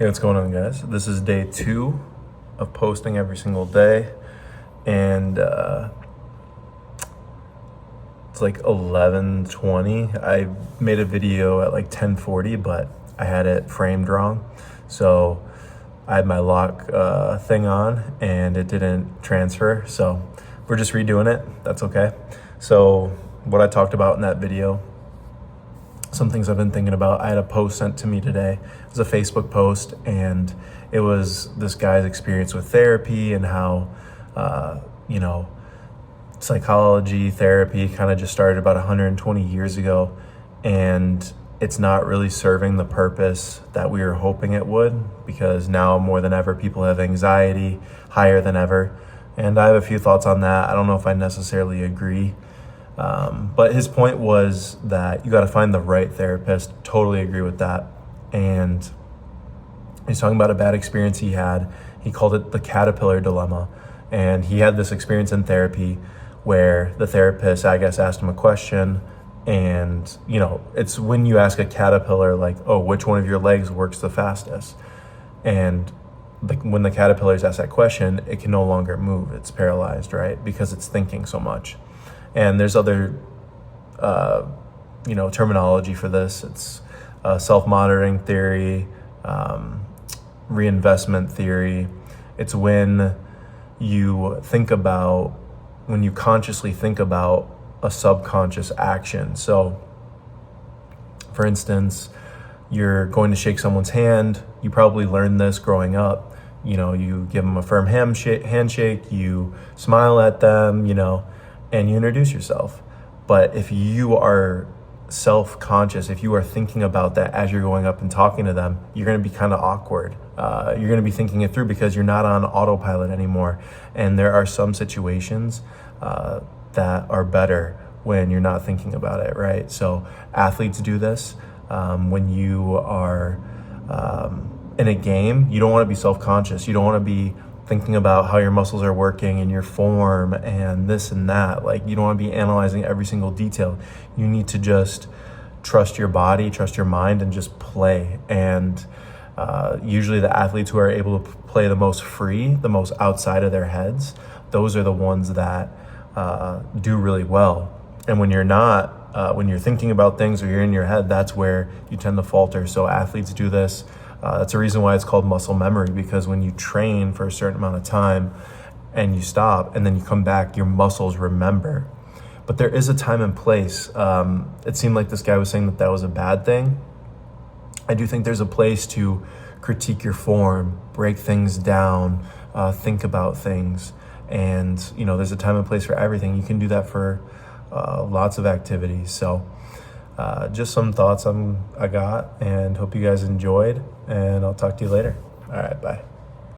Hey, what's going on, guys? This is day 2 of posting every single day, and it's like 11:20. I made a video at like 10:40, but I had it framed wrong, so I had my lock thing on, and it didn't transfer. So we're just redoing it. That's okay. So what I talked about in that video, some things I've been thinking about. I had a post sent to me today. It was a Facebook post, and it was this guy's experience with therapy and how, psychology, therapy kind of just started about 120 years ago, and it's not really serving the purpose that we were hoping it would, because now more than ever, people have anxiety higher than ever. And I have a few thoughts on that. I don't know if I necessarily agree. But his point was that you got to find the right therapist. Totally agree with that. And he's talking about a bad experience he had. He called it the caterpillar dilemma. And he had this experience in therapy where the therapist, I guess, asked him a question. And, it's when you ask a caterpillar, like, oh, which one of your legs works the fastest? And when the caterpillars ask that question, it can no longer move. It's paralyzed, right? Because it's thinking so much. And there's other, terminology for this. It's self-monitoring theory, reinvestment theory. It's when you consciously think about a subconscious action. So, for instance, you're going to shake someone's hand. You probably learned this growing up. You give them a firm handshake, you smile at them, and you introduce yourself. But if you are self-conscious, if you are thinking about that as you're going up and talking to them, you're going to be kind of awkward. You're going to be thinking it through because you're not on autopilot anymore. And there are some situations that are better when you're not thinking about it, right? So athletes do this. When you are in a game, you don't want to be self-conscious. You don't want to be thinking about how your muscles are working and your form and this and that. Like, you don't want to be analyzing every single detail. You need to just trust your body, trust your mind, and just play. And usually the athletes who are able to play the most free, the most outside of their heads, those are the ones that do really well. And when you're not, when you're thinking about things or you're in your head, that's where you tend to falter. So athletes do this. That's a reason why it's called muscle memory, because when you train for a certain amount of time and you stop and then you come back, your muscles remember. But there is a time and place. It seemed like this guy was saying that was a bad thing. I do think there's a place to critique your form, break things down, think about things. And, there's a time and place for everything. You can do that for lots of activities. So just some thoughts I got, and hope you guys enjoyed, and I'll talk to you later. All right, bye.